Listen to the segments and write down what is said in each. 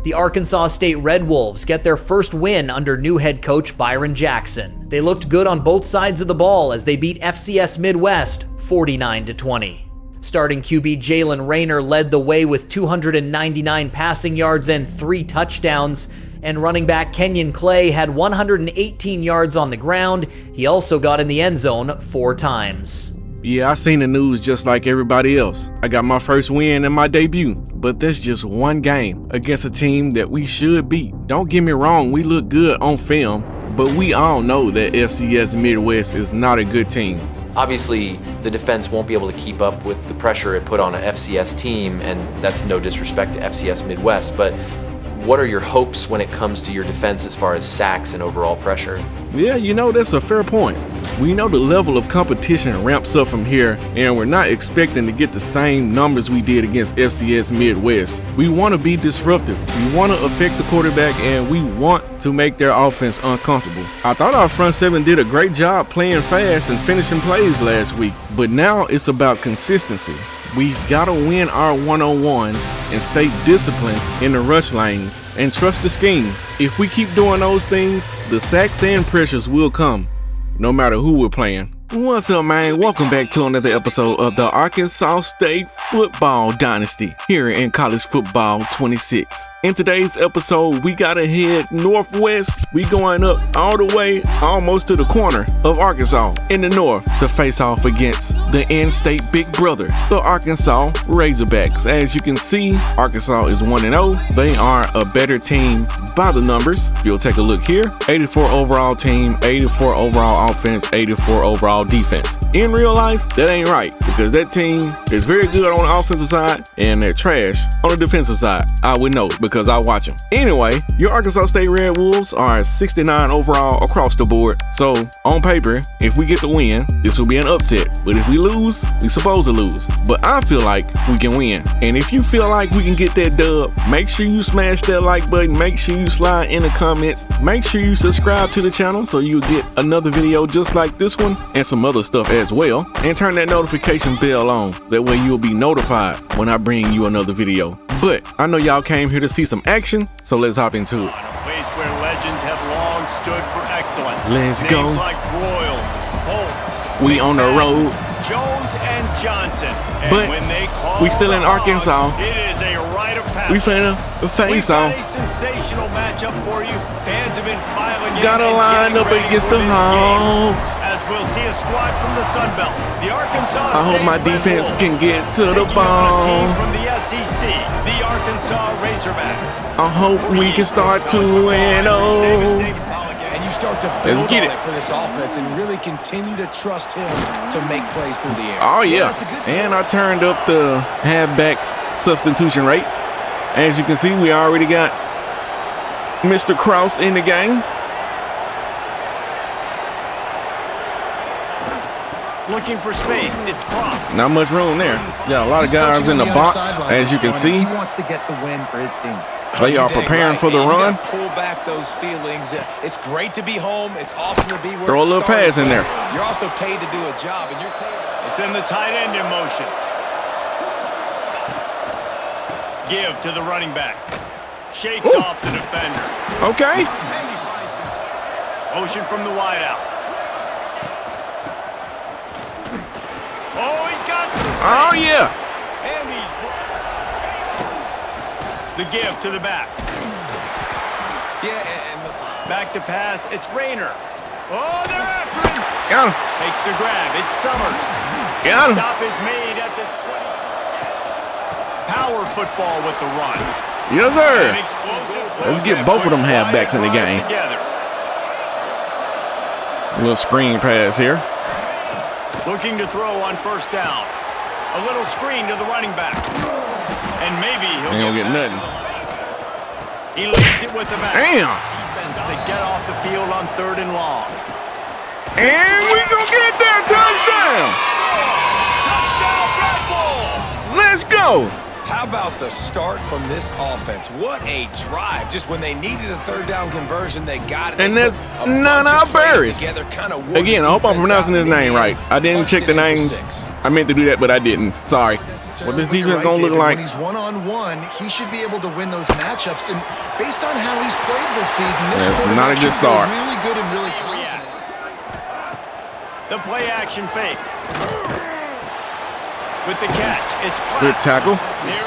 The Arkansas State Red Wolves get their first win under new head coach Byron Jackson. They looked good on both sides of the ball as they beat FCS Midwest 49-20. Starting QB Jalen Rayner led the way with 299 passing yards and 3 touchdowns, and running back Kenyon Clay had 118 yards on the ground. He also got in the end zone 4 times. Yeah, I seen the news just like everybody else. I got my first win in my debut, but that's just one game against a team that we should beat. Don't get me wrong, we look good on film, but we all know that FCS Midwest is not a good team. Obviously, the defense won't be able to keep up with the pressure it put on an FCS team, and that's no disrespect to FCS Midwest, but what are your hopes when it comes to your defense as far as sacks and overall pressure? Yeah, that's a fair point. We know the level of competition ramps up from here, and we're not expecting to get the same numbers we did against FCS Midwest. We want to be disruptive. We want to affect the quarterback, and we want to make their offense uncomfortable. I thought our front seven did a great job playing fast and finishing plays last week, but now it's about consistency. We've got to win our one-on-ones and stay disciplined in the rush lanes and trust the scheme. If we keep doing those things, the sacks and pressures will come, no matter who we're playing. What's up, man? Welcome back to another episode of the Arkansas State Football Dynasty here in College Football 26. In today's episode, we gotta head northwest. We going up all the way almost to the corner of Arkansas in the north to face off against the in-state big brother, the Arkansas Razorbacks. As you can see, Arkansas is 1-0. They are a better team by the numbers. You'll take a look here. 84 overall team, 84 overall offense, 84 overall defense. In real life, that ain't right, because that team is very good on the offensive side and they're trash on the defensive side. I would know because I watch them. Anyway, your Arkansas State Red Wolves are 69 overall across the board. So on paper, if we get the win, this will be an upset. But if we lose, we supposed to lose. But I feel like we can win. And if you feel like we can get that dub, make sure you smash that like button. Make sure you slide in the comments. Make sure you subscribe to the channel so you'll get another video just like this one and some other stuff as well. And turn that notification bell on. That way you'll be notified when I bring you another video. But I know y'all came here to see some action, so let's hop into it. On a place where legends have long stood for excellence. Let's Names go. Like Royal, Holtz, We on the road. Jones and Johnson. And But when they call we still in the Hogs, Arkansas. It is a rite of passage. We finna face We've off. got a sensational matchup for you. Fans have been filing in. Gotta and line getting up ready against for the this Hogs. game. As we'll see a squad from the Sun Belt. The Arkansas I hope State my Red defense Wolves can get to the taking on a team ball. from the SEC, the Arkansas Razorbacks. I hope we can start 2-0. And you start to Let's build get on it. it for this offense and really continue to trust him to make plays through the air. Oh yeah, that's a good and I turned up the halfback substitution rate. As you can see, we already got Mr. Cross in the game. Looking for space, it's Cross. Not much room there. Got a lot of guys in the box, as you can see. He wants to get the win for his team. They are preparing for the man. You run. gotta pull back those feelings. It's great to be home. It's awesome to be where Throw a it little started, pass in there. but You're also paid to do a job, and you're paid. It's in the tight end in motion. Give to the running back. Shakes Ooh. off the defender. Okay. Motion from the wideout. Oh, he's got some space. Oh yeah. And he's... The give to the back. Yeah, and listen. Back to pass. It's Rayner. Oh, they're after him. Got him. Makes the grab. It's Summers. Got him. Stop is made at the 20. Power football with the run. Yes, An sir. explosive Let's push get that both of them put halfbacks in the wide game. together. A little screen pass here. Looking to throw on first down. A little screen to the running back. And maybe he'll Ain't gonna get back nothing. to the line. He leaves it with the back. Damn. Defense to get off the field on 3rd and long. And we gonna get that touchdown. Touchdown, Red Bulls! Let's go. How about the start from this offense? What a drive. Just when they needed a third down conversion, they got it. And that's Nana Barris. Again, I hope I'm pronouncing his name right. I didn't check the names. I meant to do that, but I didn't. Sorry. What this defense going to look like? When he's one-on-one, he should be able to win those matchups. And based on how he's played this season, this is not a good start. Really good and really confident. The play action fake. With the catch, it's good tackle.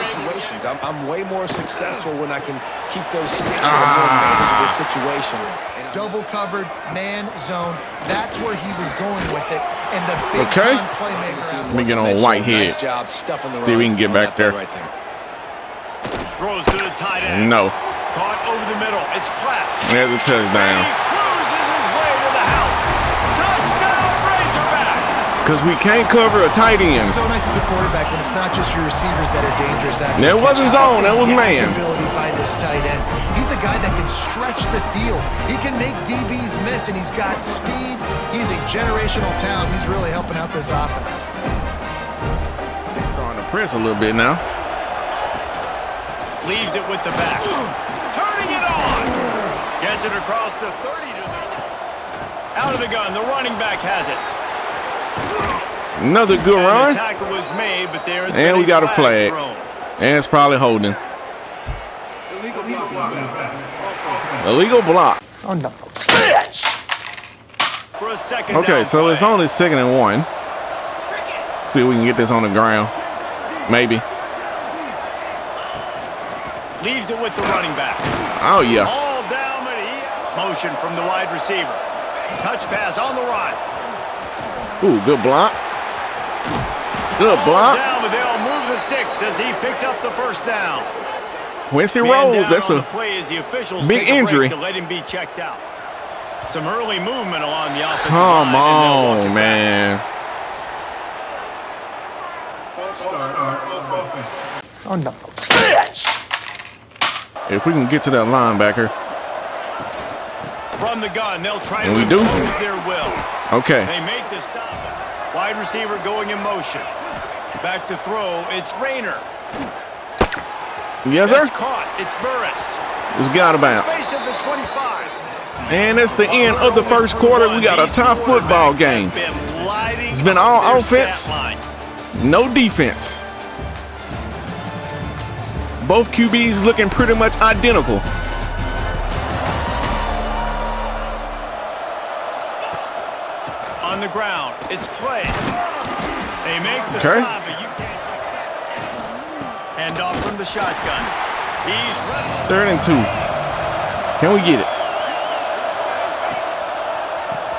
Situations, I'm way more successful when I can keep those sticks in a more manageable situation. Double covered, man zone. That's where he was going with it. And the big time playmaker. Let me get on Whitehead. Nice job stuffing the See if we can get back there. Right there. Throws to the tight end. No. Caught over the middle. It's Platt. There's a touchdown. He cruises his way to the house. Touchdown, Razorbacks. Because we can't cover a tight end. It's so nice as a quarterback when it's not just your receivers that are dangerous. That wasn't zone. That was man. Ability by this tight end. He's a guy that can stretch the field. He can make DBs miss, and he's got speed. He's a generational talent. He's really helping out this offense. He's starting to press a little bit now. Leaves it with the back. Turning it on. Gets it across the 30 to the... Out of the gun. The running back has it. Another good run. The tackle was made, but there's and we got a flag. And it's probably holding. Illegal block. Son of a bitch. For a second okay, so it's only 2nd and 1. See if we can get this on the ground. Maybe. Leaves it with the running back. Oh, yeah. All down, but he has motion from the wide receiver. Touch pass on the run. Ooh, good block. Good block. Down, but they'll move the sticks as he picks up the first down. Quincy Rose, that's a big injury. To let him be checked out. Some early movement along the offensive Come line. on, man. Son of a bitch. If we can get to that linebacker. From the gun, they'll try and to we do. impose their will. Okay. They make the stop. Wide receiver going in motion. Back to throw. It's Rayner. Yes, sir. It's caught. It's Burris. It's got to bounce. Space of the 25. And that's the end of the first quarter. We got a top football game. It's been all offense, no defense. Both QBs looking pretty much identical. On the ground, it's Clay. They make the stop, but you can't. Hand off from the shotgun. He's wrestled. 3rd and 2. Can we get it?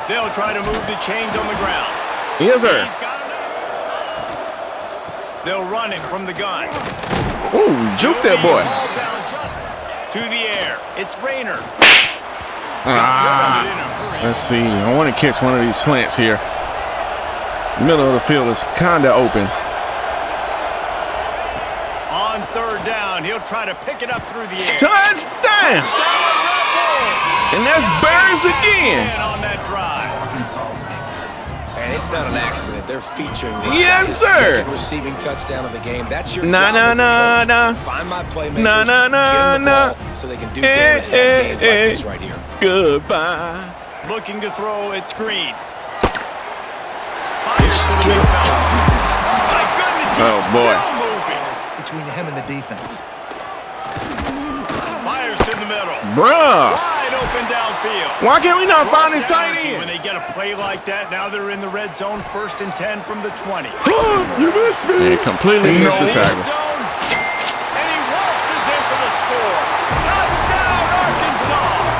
They'll try to move the chains on the ground. Yes, sir. He's got it. They'll run it from the gun. Ooh, juke that boy. To the air. It's Rayner. Let's see. I want to catch one of these slants here. Middle of the field is kind of open. On 3rd down, he'll try to pick it up through the air. Touchdown! And that's Barris again. On that drive. And it's not an accident. They're featuring this. Yes, sir. Second receiving touchdown of the game. That's your nah, job nah, as a nah, coach. Find my playmakers. Nah, nah, nah, nah. So they can do damage in games like this right here. Goodbye. Looking to throw, it's Green. Fires to the midfield. My goodness, he's still moving. Between him and the defense. Fires to the middle. Bruh. Wide open downfield. Why can't we not find his tight end? When they get a play like that, now they're in the red zone, 1st and 10 from the 20. You missed me. They completely missed the tackle. And he waltzes in for the score. Touchdown, Arkansas.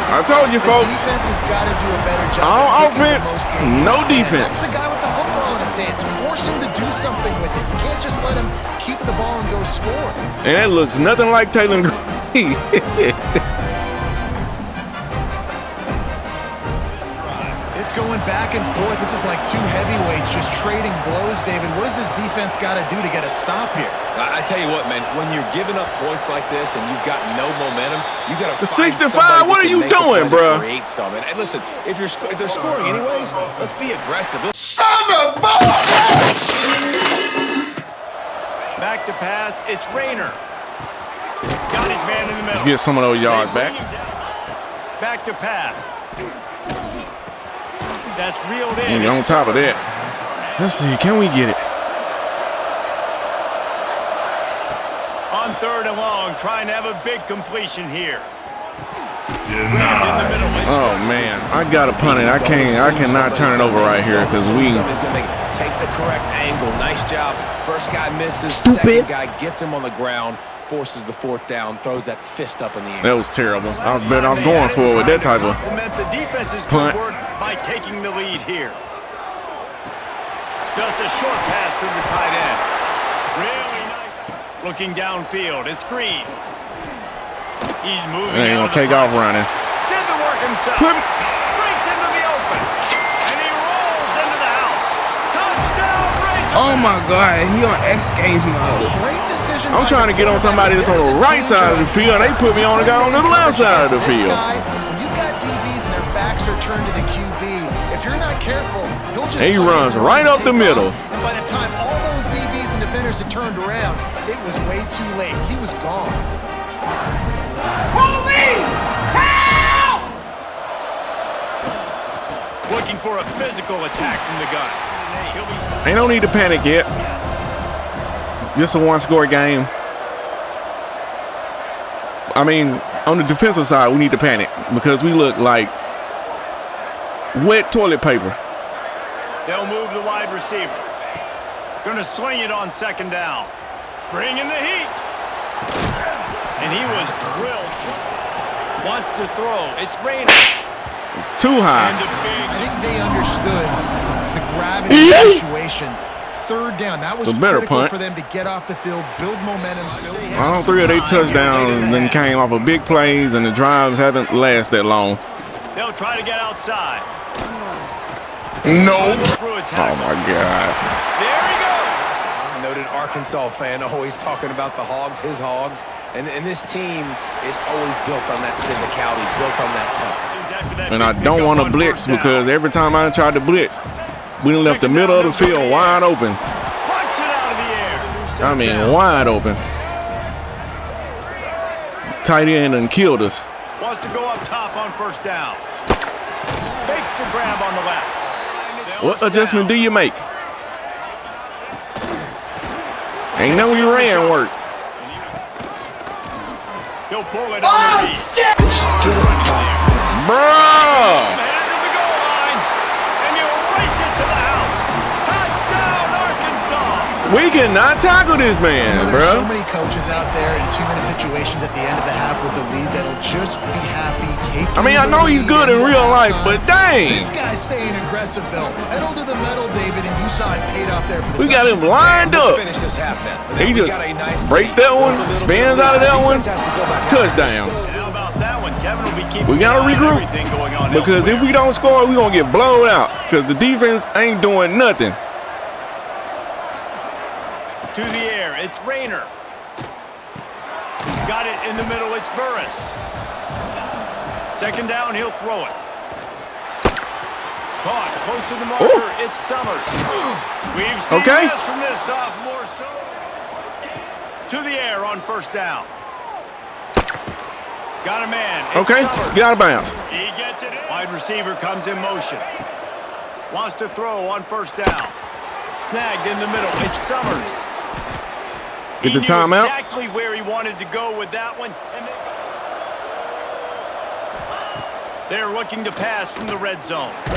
I told you, folks. The defense has got to do a better job. All offense, no defense. That's the guy with the football in his hands. Force him to do something with it. You can't just let him keep the ball and go score. And it looks nothing like Taylor Green. It's going back and forth. This is like two heavyweights just trading blows, David. What does this defense got to do to get a stop here? I tell you what, man, when you're giving up points like this and you've got no momentum, you got to The find 65, what are you doing, bro? Create something. And listen, if they're scoring anyways, let's be aggressive. Son of a bitch! Back to pass. It's Rayner. Got his man in the middle. Let's get some of those yards back. Back to pass. That's reeled in. And on top of that, let's see, can we get it? On 3rd and long, trying to have a big completion here. Grabbed in the middle. Oh man, I gotta punt it. I cannot turn it over right here because we. Take the correct angle. Nice job. First guy misses. Stupid. Second guy gets him on the ground, forces the 4th down, throws that fist up in the air. That was terrible. I was better off going for it with that type of the defense's punt. good work by taking the lead here. Just a short pass to the tight end. Really nice. Looking downfield. It's Green. He's moving. Ain't gonna take off running. Did the work himself. Breaks into the open. And he rolls into the house. Touchdown, Razorbacks. Oh my God, he on X Games mode. Great decision. I'm trying to get on somebody that's on the right side of the field. They put me on the guy on the left side of the field. When you've got DBs and their backs are turned to the QB, if you're not careful, he'll just. He runs right up the middle. And by the time all those DBs and defenders had turned around, it was way too late. He was gone. Police! Help! Looking for a physical attack from the gun. Ain't no need to panic yet. Just a one-score game. I mean, on the defensive side, we need to panic because we look like wet toilet paper. They'll move the wide receiver. Gonna swing it on 2nd down. Bring in the heat. And he was drilled. Wants to throw. It's Rayner. It's too high. I think they understood the gravity of the situation. 3rd down. That was It's a better critical punt. for them to get off the field, build momentum. All 3 of their touchdowns then came off of big plays, and the drives haven't lasted that long. They'll try to get outside. No. Through a Oh tackle. my God. There he goes. Noted Arkansas fan, always talking about the Hogs, his Hogs. And this team is always built on that physicality, built on that toughness. And I don't want to blitz because every time I tried to blitz, we done left the middle of the field wide open. Punch it out of the air. I mean, wide open. Tight end and killed us. Wants to go up top on 1st down. Makes the grab on the left. What adjustment do you make? Ain't no you ran work. He'll pull it on the beat. Bruh! Head to the goal line, and you race it to the house. Touchdown, Arkansas! We cannot tackle this man, There's so bruh. many coaches out there in 2-minute situations at the end of the half with the lead that'll just be happy taking. I mean, I know he's good in real life, but dang. This guy's staying aggressive though. Pedal to the metal, David, and you saw it paid off there for the We got him lined up. Finish this half now. He just breaks that one, spins out of that one, touchdown. How about that one? Kevin will be keeping We gotta an eye on regroup everything going on because if we don't score, we're gonna get blown out because the defense ain't doing nothing. to the air, it's Rayner. Got it in the middle, it's Burris. 2nd down, he'll throw it. Caught close to the marker, it's Summers. We've seen this from this sophomore. To the air on 1st down. Got a man. It's Summers. Get out of bounds. He gets it in. Wide receiver comes in motion. Wants to throw on 1st down. Snagged in the middle. It's Summers. Get the He knew timeout. exactly where he wanted to go with that one. And they're looking to pass from the red zone. It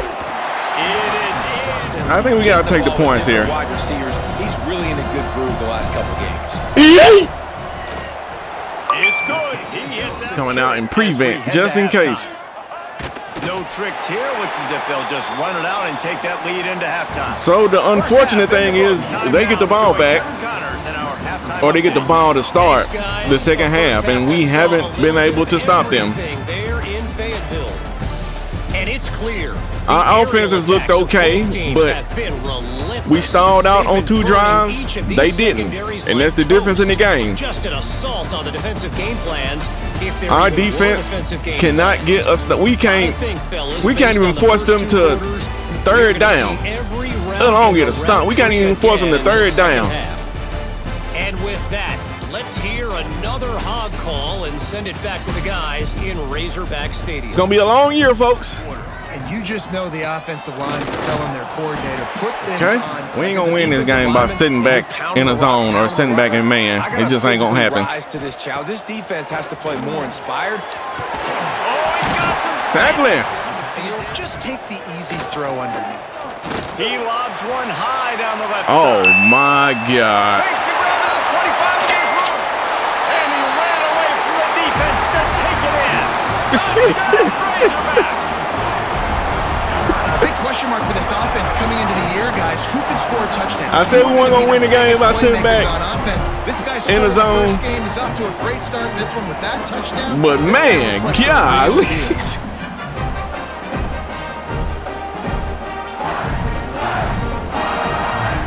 is in. I think we got to take the points here. Wide receivers, he's really in a good groove the last couple games. It's good. He hit that. Coming out in as we prevent, head just to in case. halftime. No tricks here. Looks as if they'll just run it out and take that lead into halftime. So the unfortunate thing is they get the ball back or they get the ball to start the second half, and we haven't been able to stop them. And it's clear. Our offense has looked okay, but we stalled out on 2 drives. They didn't, and that's the difference in the game. Just an assault on the defensive game plans. Our defense cannot get us. We can't even force them to 3rd down. Let alone get a stop. We can't even force them to 3rd down. Let's hear another hog call and send it back to the guys in Razorback Stadium. It's going to be a long year, folks. And you just know the offensive line is telling their coordinator, put this on. We ain't going to win this game by sitting back in a zone or sitting back in man. It just ain't going to happen. Rise to this challenge. This defense has to play more inspired. Tackling. Just take the easy throw underneath. He lobs one high down the left Oh, side. my God. Makes it around to the 25-yard line. And he ran away from the defense to take it in. A big question mark for this offense coming into the year, guys. Who could score touchdowns? I said we weren't going to win the game by sitting back This guy in the zone. First game. He's off to a great start in this one with that touchdown. But, man, golly.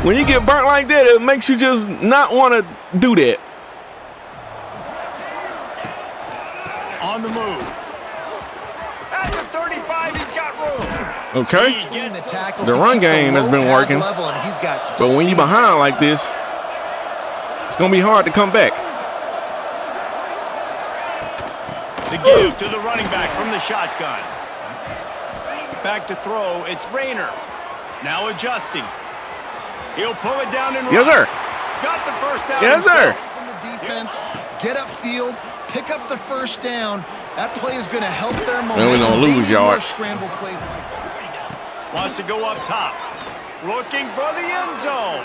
When you get burnt like that, it makes you just not want to do that. On the move. At the 35, he's got room. Okay. The run game has been working. But when you're behind like this, it's going to be hard to come back. The give to the running back from the shotgun. Back to throw. It's Rayner. Now adjusting. He'll pull it down and run. Yes, sir. Got the first down. Yes, sir. From the defense, get upfield, pick up the first down. That play is going to help their momentum. Then we're going to lose yards. Scramble plays like that. Wants to go up top. Looking for the end zone.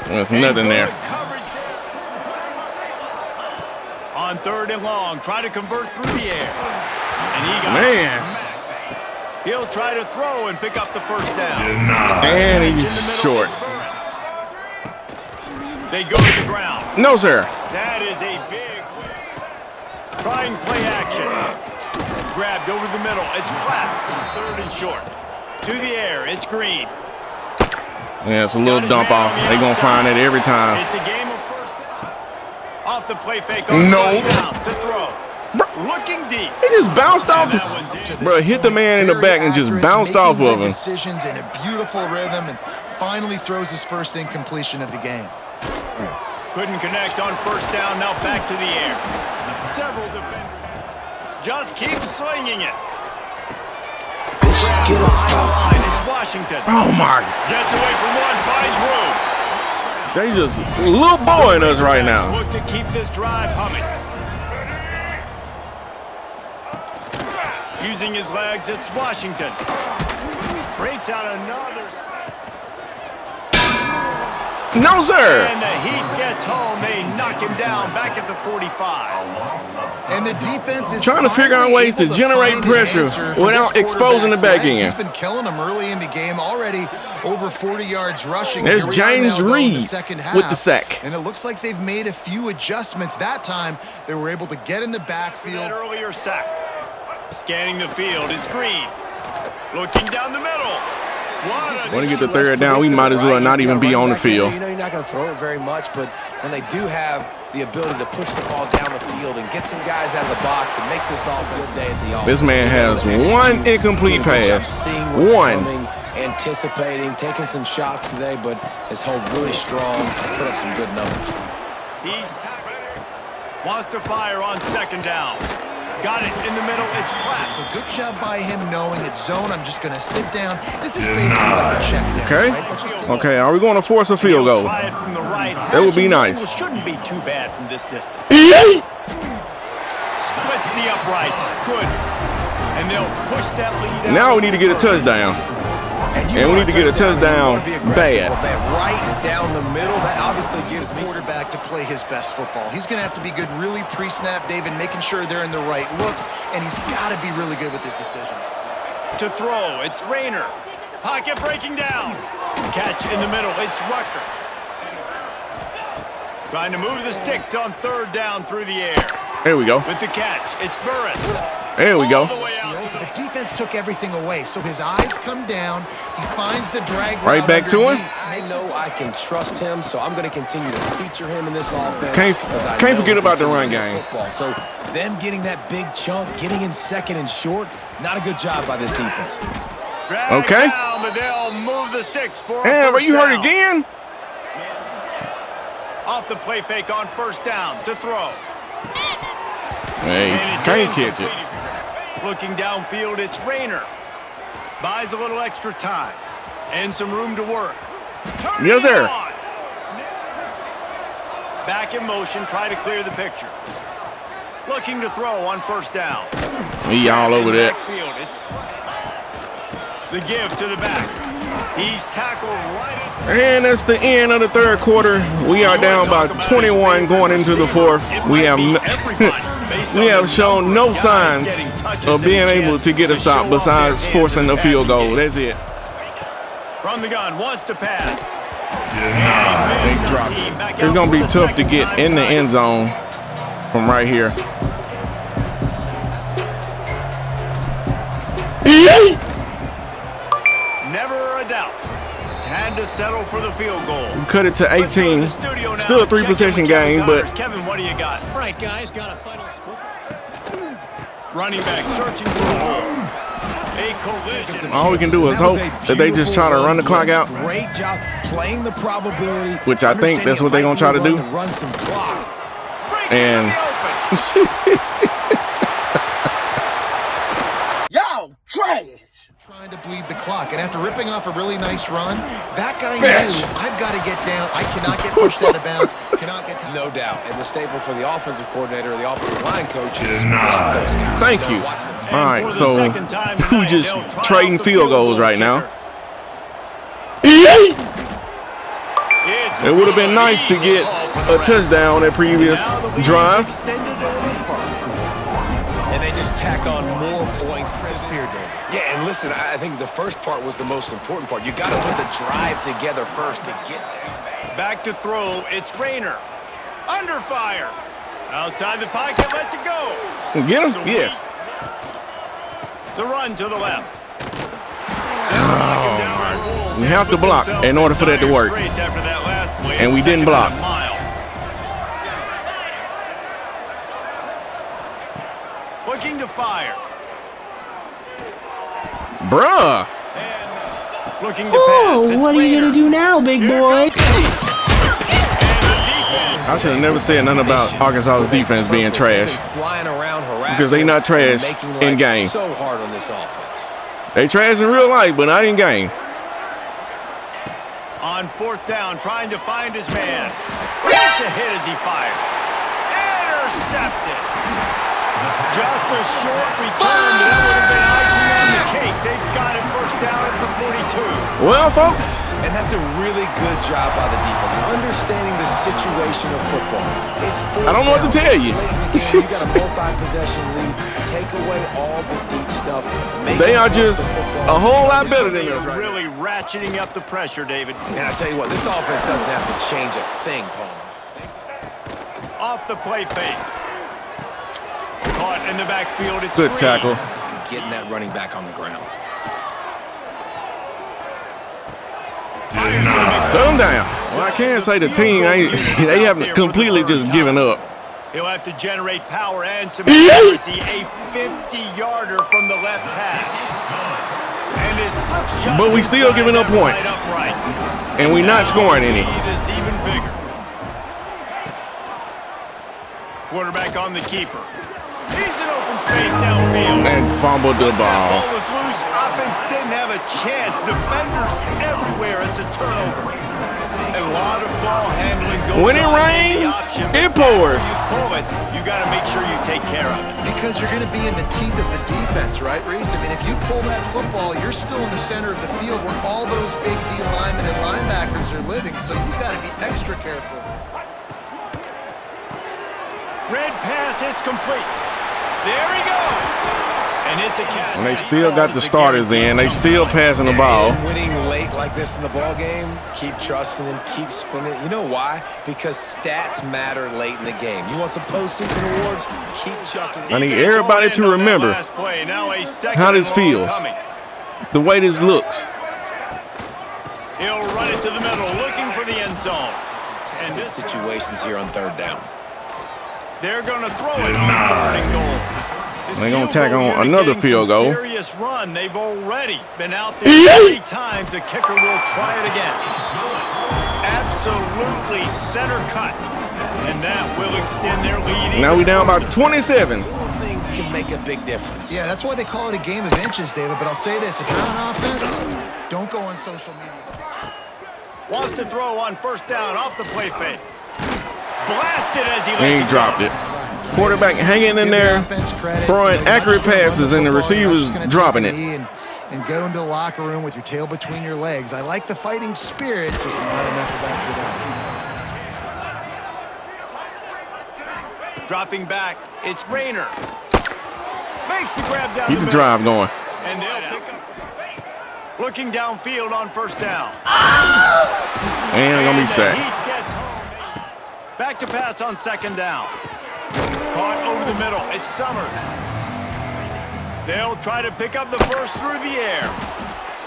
There's nothing there. Coverage there. On 3rd and long, try to convert through the air. And he got smacked. He'll try to throw and pick up the first down. And he's short. They go to the ground. No, sir. That is a big win. Trying play action. Grabbed over the middle. It's Platt. 3rd and short. To the air. It's Green. Yeah, it's a little dump off. They're going to find it every time. It's a game of first down. Off the play fake. No. Down to throw. Looking deep. He just bounced off. Bro, hit the man in the back and just bounced off of him. Decisions in a beautiful rhythm and finally throws his first incompletion of the game. Couldn't connect on first down. Now back to the air. Several defenders. Just keep slinging it. It's Washington. Oh, my. Gets away from one. Finds room. They just little boy in us right now. Look to keep this drive humming. Using his legs, it's Washington. Breaks out another. No, sir. And the Heat gets home. They knock him down back at the 45. And the defense is trying to figure out ways to generate pressure without exposing the back end. He's been killing them early in the game, already over 40 yards rushing. There's James Reed with the sack. And it looks like they've made a few adjustments. That time, they were able to get in the backfield. That earlier sack. Scanning the field, it's Green. Looking down the middle. Want to get the 3rd down, we might as well not even be on the field. You know you're not going to throw it very much, but when they do have the ability to push the ball down the field and get some guys out of the box, it makes this offense day at the office. This man has one incomplete pass. One. Anticipating, taking some shots today, but his hold really strong, put up some good numbers. He's tackled. Wants to fire on 2nd down. Got it in the middle. It's Platt. So good job by him knowing it's zone. I'm just going to sit down. This is basically like a check down. Okay. Right? Okay. Are we going to force a field goal? Try it from the right. That would be nice. Shouldn't be too bad from this distance. Splits the uprights. Good. And they'll push that lead out. Now we need to get a touchdown. And we need to get a touchdown bad. Right down the middle. That obviously gives the quarterback to play his best football. He's going to have to be good really pre-snap, David, making sure they're in the right looks, and he's got to be really good with his decision. To throw, it's Rayner. Pocket breaking down. Catch in the middle, it's Rucker. Trying to move the sticks on 3rd down through the air. There we go. With the catch, it's Burris. There we go. The defense took everything away, so his eyes come down. He finds the drag right back to him. I know I can trust him, so I'm going to continue to feature him in this offense. Can't forget about the run game. Football. So them getting that big chunk, getting in 2nd and short, not a good job by this defense. Okay. Down, but they'll move the sticks for Damn, are you hurt again? Off the play fake on first down to throw. Hey, can't catch it. Looking downfield, it's Rayner. Buys a little extra time and some room to work. Yes, sir. Back in motion, try to clear the picture. Looking to throw on first down. He all over that. It's the give to the back. He's tackled right. And that's the end of the third quarter. We are down by 21 going into the fourth. We have shown no signs of being able to get a stop besides forcing a field goal. That's it. From the gun, wants to pass. They dropped it. It's going to be tough to get in the end zone from right here. Never a doubt. Time to settle for the field goal. Cut it to 18. Still a 3-possession game, but Kevin, what do you got? All right, guys, got a final score. Running back searching for a hole. A collision. all we can do is hope that they just try to run the clock out. Great job playing the probability. Which I think that's what they're going to try to do. Run some clock. And Y'all trash. Trying to bleed the clock, and after ripping off a really nice run, that guy knew, I've got to get down. I cannot get pushed out of bounds. Cannot get down. No doubt. And the staple for the offensive coordinator or the offensive line coach is thank you. All right, so we just trading field goals right now. It would have been nice to get a touchdown that previous drive. And they just tack on more points. Yeah, and listen, I think the first part was the most important part. You got to put the drive together first to get there. Back to throw, it's Rayner. Under fire. Outside the pocket, lets it go. Get him? Yes. The run to the left. We have to block in order for that to work. And we didn't block. Looking to fire. Bruh. Looking to pass. What are you going to do now, big boy? I should have never said nothing about Arkansas's defense being trash. Because they not trash in game. So hard on this offense. They trash in real life, but not in game. On fourth down, trying to find his man. Gets a hit as he fires. Intercepted. Just a short return, but that would have been icing on the cake. They've got it first down at the 42. Well, folks. And that's a really good job by the defense, understanding the situation of football. It's I don't know what to tell you. You got a multi-possession lead. Take away all the deep stuff. They are just a whole lot better than us right now. Really ratcheting up the pressure, David. And I tell you what, this offense doesn't have to change a thing, Paul. Off the play fake. Caught in the backfield. It's good tackle. And getting that running back on the ground. Shut them down. Well, I can't say the team, they haven't completely just given up. He'll have to generate power and some accuracy. A 50-yarder from the left hash. And his slips just but we still giving up points. And we're not scoring any. It is even bigger. Quarterback on the keeper. He's in open space downfield. And fumbled the That ball. ball was loose. Offense didn't have a chance. Defenders everywhere. It's a turnover. And a lot of ball handling goes When it on. rains, it pours. Pull it. You got to make sure you take care of it. Because you're going to be in the teeth of the defense, right, Reese? I mean, if you pull that football, you're still in the center of the field where all those big D linemen and linebackers are living, so you've got to be extra careful. Red pass, it's complete. There he goes. And it's a catch. And they still got the starters in. They still passing the ball. And winning late like this in the ball game, keep trusting him, keep spinning. You know why? Because stats matter late in the game. You want some postseason awards? Keep chucking. I need everybody to remember how this feels, the way this looks. He'll run it to the middle, looking for the end zone. And this situations here on third down. They're going to throw it on third and goal. They're going to tack on another field goal. Serious run. They've already been out there 3 times. The kicker will try it again. Absolutely center cut. And that will extend their lead. Now we down by 27. Little things can make a big difference. Yeah, that's why they call it a game of inches, David. But I'll say this, if you're on offense, don't go on social media. Wants to throw on first down off the play fake. Blasted as he dropped it. Quarterback hanging in there, throwing accurate passes, and the receivers dropping it. And go into the locker room with your tail between your legs. I like the fighting spirit, just not enough of that today. Dropping back, it's Rayner. Makes the grab down. Keep the drive going. And they'll pick up. Looking downfield on first down. And gonna be sacked. He gets home. Back to pass on second down. Caught over the middle. It's Summers. They'll try to pick up the first through the air.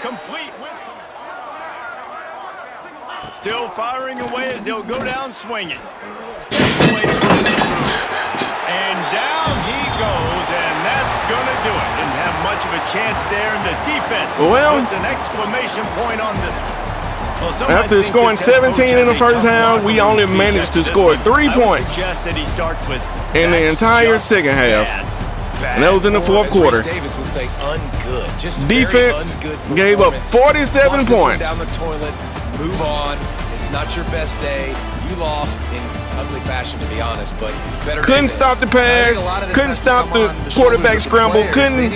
Complete with. Still firing away as they'll go down swinging. And down he goes, and that's going to do it. Didn't have much of a chance there, and the defense puts an exclamation point on this one. Well, after scoring 17 in the first half, we only managed to score 3 points in the entire second half. And that was in the fourth quarter. Defense gave up 47 points. Down the toilet, move on. It's not your best day. You lost in ugly fashion, to be honest, but better. Couldn't stop the pass, couldn't stop the quarterback scramble, couldn't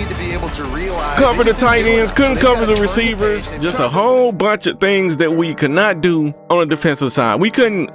cover the tight ends, couldn't cover the receivers. Just a whole bunch of things that we could not do on the defensive side. We couldn't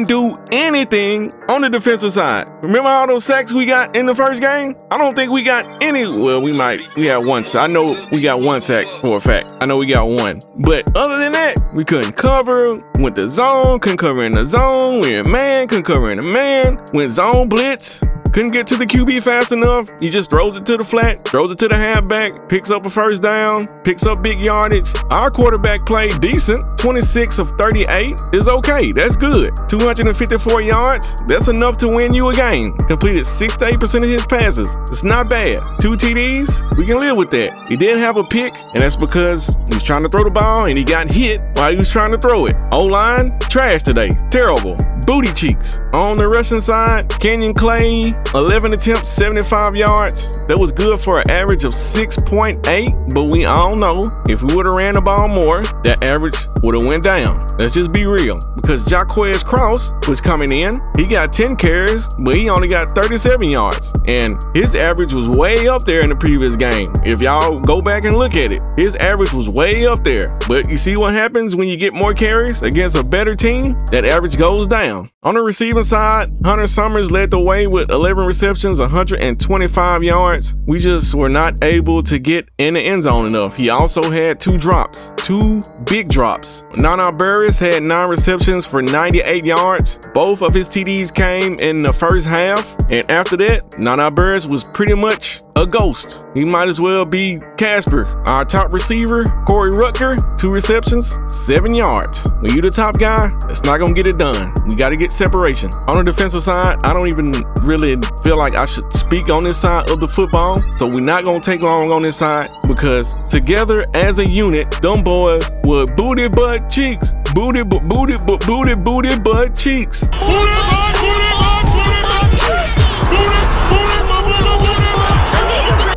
do anything on the defensive side. Remember all those sacks we got in the first game? I don't think we got any. Well, we had one sack. I know we got one sack for a fact. I know we got one. But other than that, we couldn't cover. Went the zone, couldn't cover in the zone. We in man, couldn't cover in the man. Went zone blitz. Couldn't get to the QB fast enough. He just throws it to the flat, throws it to the halfback, picks up a first down, picks up big yardage. Our quarterback played decent. 26 of 38 is okay. That's good. 254 yards. That's enough to win you a game. Completed 6 to 8% of his passes. It's not bad. 2 TDs. We can live with that. He did have a pick, and that's because he was trying to throw the ball and he got hit while he was trying to throw it. O-line, trash today. Terrible. Booty cheeks. On the rushing side, Kenyon Clay, 11 attempts, 75 yards. That was good for an average of 6.8, but we all know if we would have ran the ball more, that average would have went down. Let's just be real, because Jaquez Cross was coming in. He got 10 carries, but he only got 37 yards, and his average was way up there in the previous game. If y'all go back and look at it, his average was way up there. But you see what happens when you get more carries against a better team? That average goes down. On the receiving side, Hunter Summers led the way with 11 receptions, 125 yards. We just were not able to get in the end zone enough. He also had 2 drops, 2 big drops. Nana Burris had 9 receptions for 98 yards. Both of his TDs came in the first half, and after that, Nana Burris was pretty much a ghost. He might as well be Casper. Our top receiver, Corey Rutger, 2 receptions, 7 yards. When you the top guy, that's not gonna get it done. We gotta get separation. On the defensive side, I don't even really feel like I should speak on this side of the football, so we're not gonna take long on this side, because together as a unit, them boys were booty butt cheeks. Booty butt cheeks.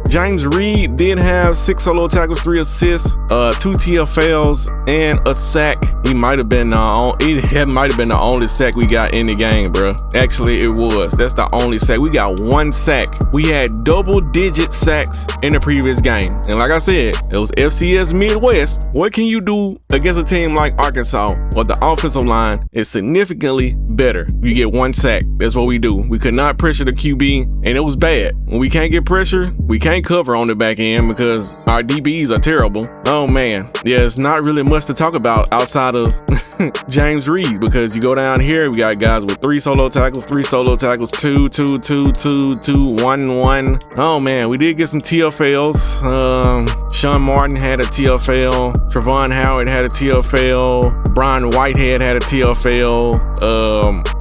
James Reed did have 6 solo tackles, 3 assists, 2 TFLs, and a sack. He might have been the only sack we got in the game, bro. Actually, it was. That's the only sack. We got 1 sack. We had double-digit sacks in the previous game. And like I said, it was FCS Midwest. What can you do against a team like Arkansas, where the offensive line is significantly better? You get 1 sack. That's what we do. We could not pressure the QB, and it was bad. When we can't get pressure, we can't cover on the back end because our DBs are terrible. Oh man, yeah, it's not really much to talk about outside of James Reed, because you go down here, we got guys with 3 solo tackles, 3 solo tackles, 2, 2, 2, 2, 2, 1, 1. Oh man, we did get some TFLs. Sean Martin had a TFL. Trevon Howard had a TFL. Brian Whitehead had a TFL.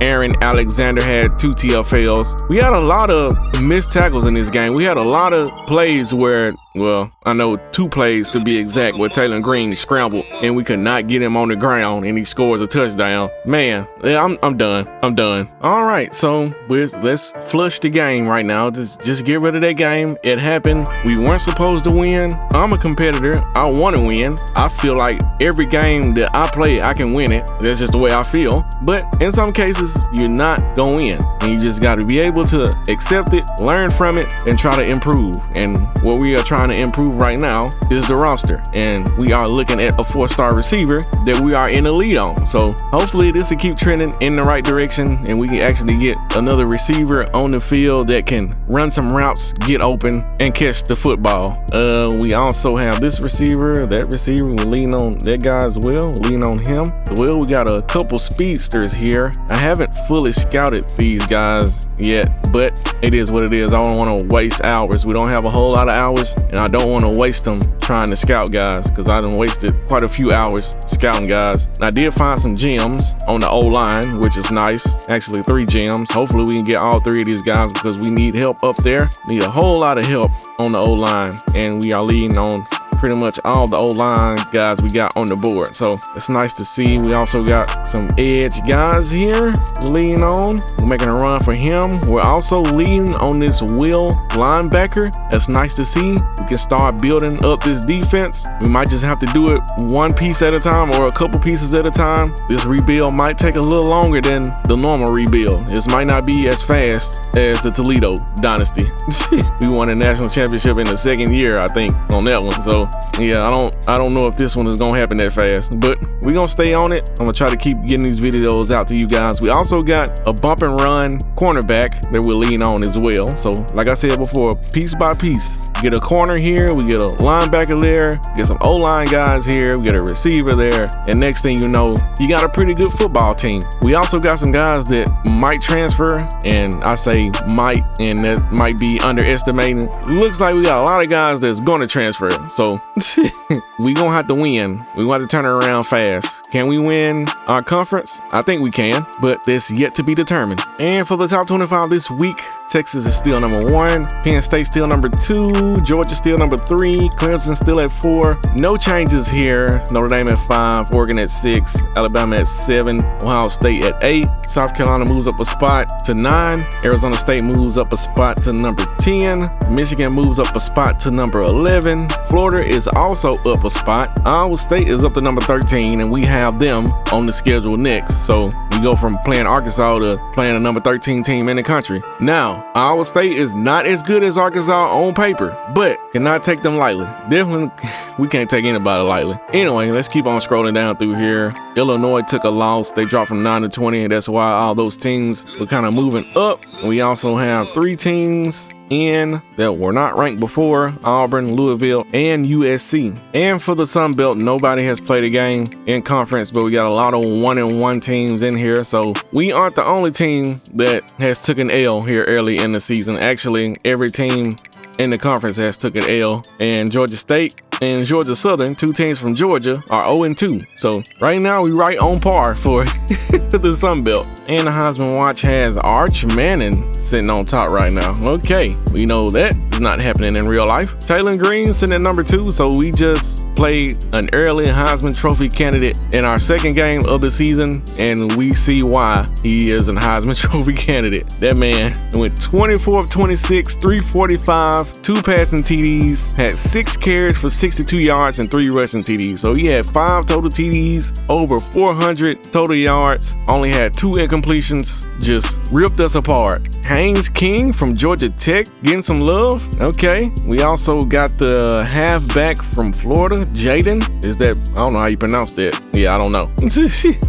Aaron Alexander had 2 TFLs. We had a lot of missed tackles in this game. We had a lot of plays where Well, I know 2 plays to be exact where Taylor Green scrambled and we could not get him on the ground and he scores a touchdown. Man, yeah, I'm done. All right, so let's flush the game right now. Just get rid of that game. It happened. We weren't supposed to win. I'm a competitor. I want to win. I feel like every game that I play, I can win it. That's just the way I feel. But in some cases, you're not going to win. And you just got to be able to accept it, learn from it, and try to improve. And what we are trying to improve right now is the roster. And we are looking at a 4-star receiver that we are in the lead on. So hopefully this will keep trending in the right direction and we can actually get another receiver on the field that can run some routes, get open, and catch the football. We also have this receiver, that receiver. We lean on that guy as well. Lean on him. Well, we got a couple speedsters here. I haven't fully scouted these guys yet, but it is what it is. I don't want to waste hours. We don't have a whole lot of hours, and I don't want to waste them trying to scout guys because I done wasted quite a few hours scouting guys. I did find some gems on the O-line, which is nice. Actually, 3 gems. Hopefully we can get all 3 of these guys because we need help up there. Need a whole lot of help on the O-line, and we are leading on pretty much all the O-line guys we got on the board. So it's nice to see. We also got some edge guys here leading on. We're making a run for him. We're also leading on this Will linebacker. That's nice to see. We can start building up this defense. We might just have to do it one piece at a time or a couple pieces at a time. This rebuild might take a little longer than the normal rebuild. This might not be as fast as the Toledo Dynasty. We won a national championship in the 2nd year, I think, on that one. So yeah, I don't know if this one is gonna happen that fast, but we're gonna stay on it. I'm gonna try to keep getting these videos out to you guys. We also got a bump and run cornerback that we're leaning on as well. So like I said before, piece by piece, get a corner here, we get a linebacker there, get some O-line guys here, we get a receiver there, and next thing you know, you got a pretty good football team. We also got some guys that might transfer, and I say might, and that might be underestimating. Looks like we got a lot of guys that's gonna transfer, so we gonna have to win. We gonna have to turn it around fast. Can we win our conference? I think we can, but that's yet to be determined. And for the top 25 this week, Texas is still number 1, Penn State still number 2, Georgia still number 3, Clemson still at 4. No changes here. Notre Dame at 5, Oregon at 6, Alabama at 7, Ohio State at 8, South Carolina moves up a spot to 9, Arizona State moves up a spot to number 10, Michigan moves up a spot to number 11, Florida is also up a spot, Iowa State is up to number 13, and we have them on the schedule next. So we go from playing Arkansas to playing a number 13 team in the country. Now, Iowa State is not as good as Arkansas on paper, but cannot take them lightly. Definitely, we can't take anybody lightly. Anyway, let's keep on scrolling down through here. Illinois took a loss. They dropped from 9 to 20, and that's why all those teams were kind of moving up. We also have 3 teams in that were not ranked before: Auburn, Louisville, and USC. And for the Sun Belt, nobody has played a game in conference, but we got a lot of 1-1 teams in here, so we aren't the only team that has took an L here early in the season. Actually, every team in the conference has took an L, and Georgia State and Georgia Southern, 2 teams from Georgia, are 0-2. So right now we right on par for the Sun Belt. And the Heisman Watch has Arch Manning sitting on top right now. Okay, we know that is not happening in real life. Taylor Green sitting at number 2, so we just played an early Heisman Trophy candidate in our 2nd game of the season, and we see why he is a Heisman Trophy candidate. That man went 24 of 26, 345, 2 passing TDs, had 6 carries for 62 yards and 3 rushing TDs. So he had 5 total TDs, over 400 total yards, only had 2 incompletions, just ripped us apart. Haynes King from Georgia Tech getting some love. Okay, we also got the halfback from Florida, Jaden. Is that, I don't know how you pronounce that. Yeah, I don't know.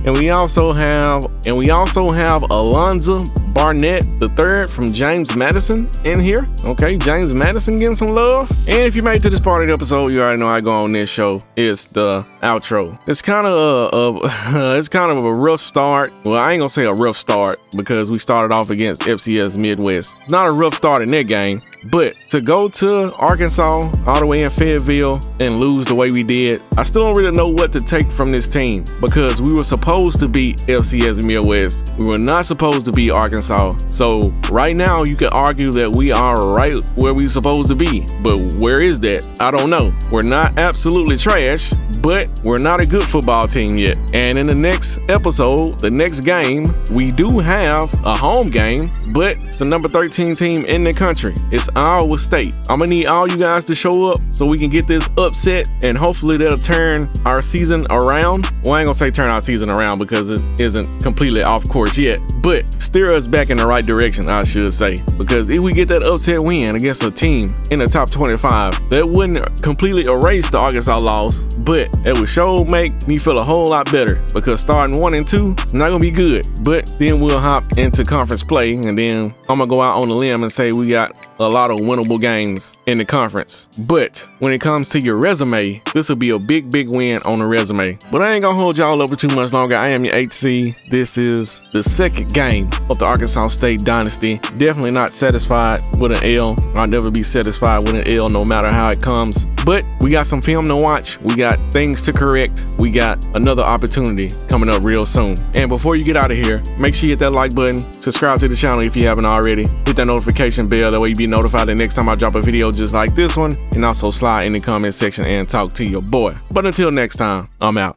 and we also have Alonzo Barnett III from James Madison in here. Okay, James Madison getting some love. And if you made it to this part of the episode, you already know I go on this show. It's the outro. It's kind of a rough start. Well, I ain't gonna say a rough start because we started off against FCS Midwest. Not a rough start in that game, But to go to Arkansas, all the way in Fayetteville, and lose the way we did, I still don't really know what to take from this team, because we were supposed to beat FCS Midwest. We were not supposed to beat Arkansas. So right now you could argue that we are right where we're supposed to be. But where is that? I don't know. We're not absolutely trash, but we're not a good football team yet. And in the next episode, the next game, we do have a home game, but it's the number 13 team in the country. It's Iowa State. I'm gonna need all you guys to show up so we can get this upset, and hopefully that'll turn our season around. Well, I ain't gonna say turn our season around because it isn't completely off course yet, but steer us back in the right direction, I should say. Because if we get that upset win against a team in the top 25, that wouldn't completely erase the Arkansas loss, but it would sure make me feel a whole lot better, because starting 1 and 2 is not gonna be good. But then we'll hop into conference play, and then I'm gonna go out on a limb and say we got a lot of winnable games in the conference. But when it comes to your resume, this will be a big win on the resume. But I ain't gonna hold y'all over too much longer. I am your HC. This is the second game of the Arkansas State Dynasty. Definitely not satisfied with an L. I'll never be satisfied with an L, no matter how it comes. But we got some film to watch. We got things to correct. We got another opportunity coming up real soon. And before you get out of here, make sure you hit that like button, subscribe to the channel if you haven't already, hit that notification bell, that way you be notified the next time I drop a video just like this one, and also slide in the comment section and talk to your boy. But until next time, I'm out.